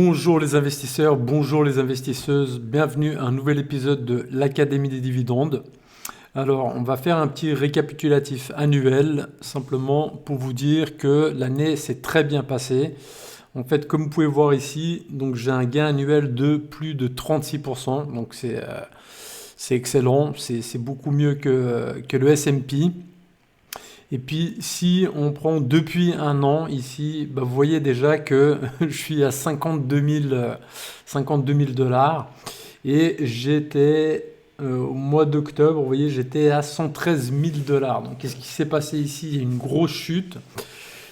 Bonjour les investisseurs, bonjour les investisseuses, bienvenue à un nouvel épisode de l'Académie des dividendes. Alors, on va faire un petit récapitulatif annuel, simplement pour vous dire que l'année s'est très bien passée. En fait, comme vous pouvez voir ici, donc j'ai un gain annuel de plus de 36%, donc c'est excellent, c'est beaucoup mieux que le S&P. Et puis, si on prend depuis un an ici, vous voyez déjà que je suis à 52 000 dollars. Et j'étais, au mois d'octobre, vous voyez, j'étais à 113 000 dollars. Donc, qu'est-ce qui s'est passé ici? Il y a une grosse chute.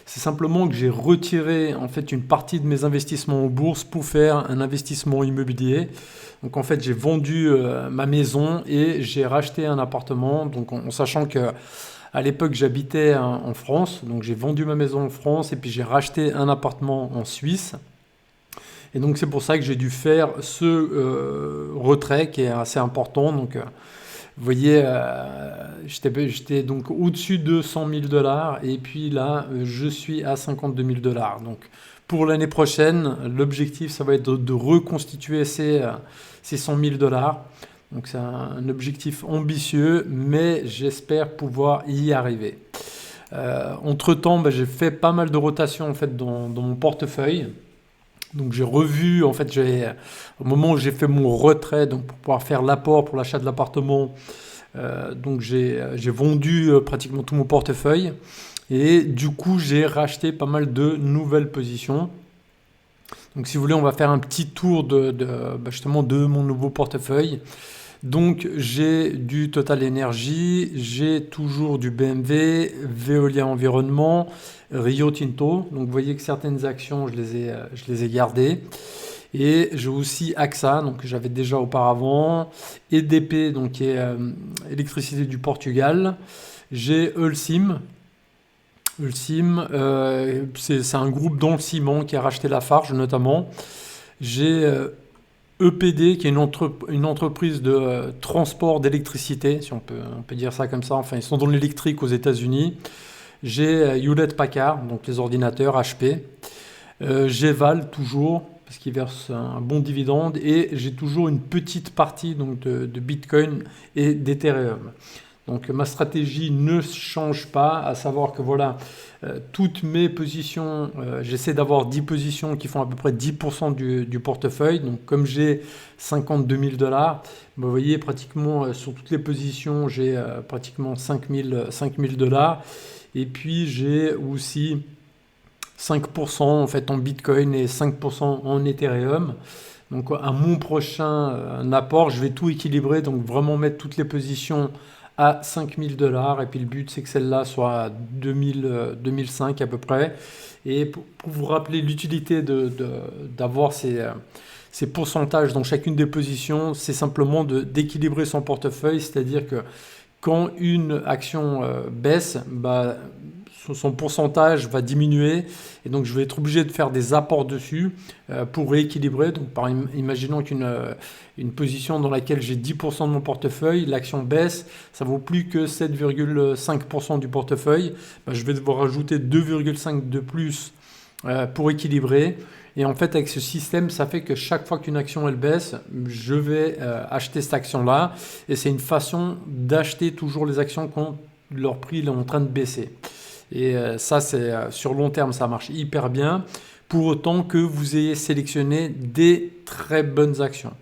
C'est simplement que j'ai retiré en fait une partie de mes investissements en bourse pour faire un investissement immobilier. Donc en fait j'ai vendu ma maison et j'ai racheté un appartement. Donc en sachant que à l'époque j'habitais en France, donc j'ai vendu ma maison en France et puis j'ai racheté un appartement en Suisse. Et donc c'est pour ça que j'ai dû faire ce retrait qui est assez important. Donc vous voyez, j'étais donc au-dessus de 100 000 dollars et puis là, je suis à 52 000 dollars. Donc, pour l'année prochaine, l'objectif, ça va être de reconstituer ces 100 000 dollars. Donc, c'est un objectif ambitieux, mais j'espère pouvoir y arriver. Entre-temps, j'ai fait pas mal de rotations en fait, dans mon portefeuille. Donc j'ai revu, en fait, au moment où j'ai fait mon retrait, donc pour pouvoir faire l'apport pour l'achat de l'appartement, donc j'ai vendu pratiquement tout mon portefeuille et du coup j'ai racheté pas mal de nouvelles positions. Donc si vous voulez, on va faire un petit tour justement de mon nouveau portefeuille. Donc j'ai du Total Energy, j'ai toujours du BMW, Veolia Environnement, Rio Tinto. Donc vous voyez que certaines actions, je les ai gardées. Et j'ai aussi AXA, donc que j'avais déjà auparavant, EDP, donc qui est Électricité du Portugal. J'ai Holcim. Holcim, c'est un groupe dans le ciment qui a racheté Lafarge notamment. J'ai EPD, qui est une entreprise de transport d'électricité, si on peut dire ça comme ça. Enfin, ils sont dans l'électrique aux États-Unis. J'ai Hewlett-Packard, donc les ordinateurs HP. J'ai Val toujours, parce qu'il verse un bon dividende. Et j'ai toujours une petite partie donc, de Bitcoin et d'Ethereum. Donc ma stratégie ne change pas, à savoir que voilà, toutes mes positions, j'essaie d'avoir 10 positions qui font à peu près 10% du portefeuille. Donc comme j'ai 52 000 dollars, vous voyez pratiquement sur toutes les positions, j'ai pratiquement 5 000 dollars. Et puis j'ai aussi 5% en fait en Bitcoin et 5% en Ethereum. Donc à mon prochain apport, je vais tout équilibrer, donc vraiment mettre toutes les positions à 5 000 dollars. Et puis le but, c'est que celle-là soit à 2005 à peu près. Et pour vous rappeler l'utilité d'avoir ces pourcentages dans chacune des positions, c'est simplement d'équilibrer son portefeuille. C'est-à-dire que quand une action baisse, son pourcentage va diminuer et donc je vais être obligé de faire des apports dessus pour rééquilibrer. Donc imaginons une position dans laquelle j'ai 10% de mon portefeuille, l'action baisse, ça vaut plus que 7,5% du portefeuille, je vais devoir rajouter 2,5 de plus pour équilibrer. Et en fait, avec ce système, ça fait que chaque fois qu'une action elle baisse, je vais acheter cette action-là. Et c'est une façon d'acheter toujours les actions quand leur prix est en train de baisser. Et ça, c'est sur long terme, ça marche hyper bien, pour autant que vous ayez sélectionné des très bonnes actions.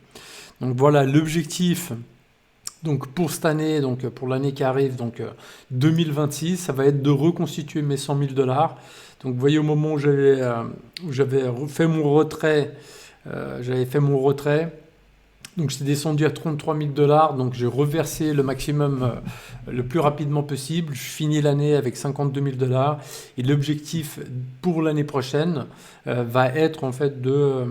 Donc voilà, l'objectif donc pour cette année, donc pour l'année qui arrive, donc 2026, ça va être de reconstituer mes 100 000 dollars. Donc vous voyez, au moment où j'avais fait mon retrait, donc j'étais descendu à 33 000 dollars, donc j'ai reversé le maximum le plus rapidement possible. Je finis l'année avec 52 000 dollars et l'objectif pour l'année prochaine va être en fait de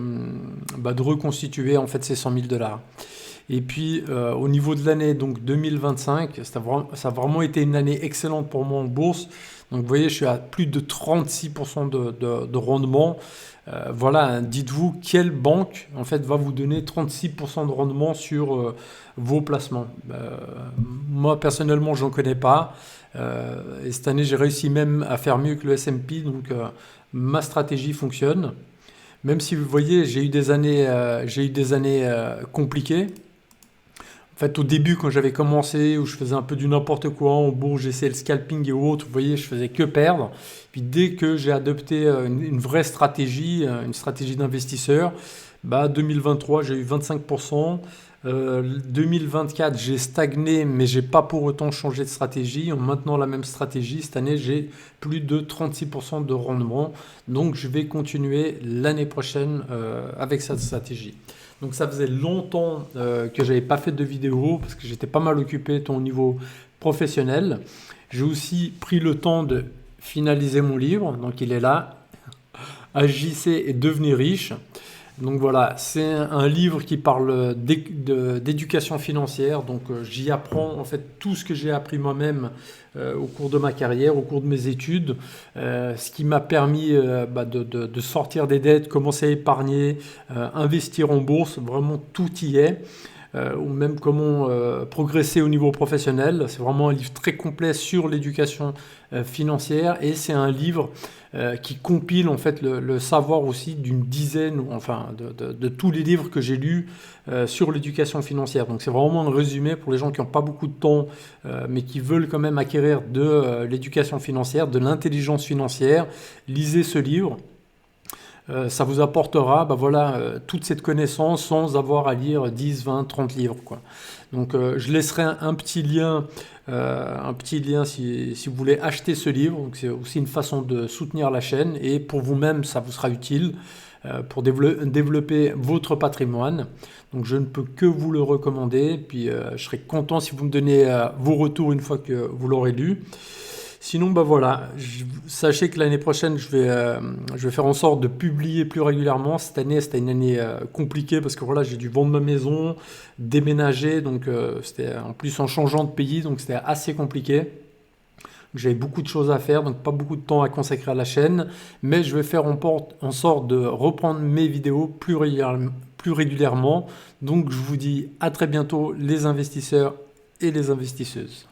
reconstituer en fait ces 100 000 dollars. Et puis au niveau de l'année donc 2025, ça a vraiment été une année excellente pour moi en bourse. Donc vous voyez, je suis à plus de 36% de rendement. Voilà, dites-vous quelle banque en fait va vous donner 36% de rendement sur vos placements. Moi personnellement, j'en connais pas. Et cette année, j'ai réussi même à faire mieux que le S&P. Donc ma stratégie fonctionne. Même si vous voyez, j'ai eu des années compliquées. En fait, au début, quand j'avais commencé, où je faisais un peu du n'importe quoi en bourse, j'essayais le scalping et autres, vous voyez, je faisais que perdre. Puis dès que j'ai adopté une vraie stratégie, une stratégie d'investisseur, bah 2023, j'ai eu 25%. 2024, j'ai stagné, mais j'ai pas pour autant changé de stratégie. En maintenant la même stratégie, cette année, j'ai plus de 36% de rendement. Donc, je vais continuer l'année prochaine avec cette stratégie. Donc ça faisait longtemps que j'avais pas fait de vidéo parce que j'étais pas mal occupé tant au niveau professionnel. J'ai aussi pris le temps de finaliser mon livre, donc il est là, Agissez et devenez riche. Donc voilà, c'est un livre qui parle d'éducation financière. Donc j'y apprends en fait tout ce que j'ai appris moi-même au cours de ma carrière, au cours de mes études, ce qui m'a permis de sortir des dettes, commencer à épargner, investir en bourse, vraiment tout y est. Ou même comment progresser au niveau professionnel. C'est vraiment un livre très complet sur l'éducation financière et c'est un livre qui compile en fait le savoir aussi d'une dizaine, enfin de tous les livres que j'ai lus sur l'éducation financière. Donc c'est vraiment un résumé pour les gens qui n'ont pas beaucoup de temps mais qui veulent quand même acquérir de l'éducation financière, de l'intelligence financière. Lisez ce livre. Ça vous apportera toute cette connaissance sans avoir à lire 10, 20, 30 livres, quoi. Donc je laisserai un petit lien si vous voulez acheter ce livre. Donc, c'est aussi une façon de soutenir la chaîne et pour vous-même ça vous sera utile pour développer votre patrimoine. Donc je ne peux que vous le recommander. Puis je serai content si vous me donnez vos retours une fois que vous l'aurez lu. Sinon, voilà, sachez que l'année prochaine, je vais faire en sorte de publier plus régulièrement. Cette année, c'était une année compliquée parce que voilà, j'ai dû vendre ma maison, déménager, donc c'était en plus en changeant de pays, donc c'était assez compliqué. J'avais beaucoup de choses à faire, donc pas beaucoup de temps à consacrer à la chaîne, mais je vais faire en sorte de reprendre mes vidéos plus régulièrement. Donc je vous dis à très bientôt les investisseurs et les investisseuses.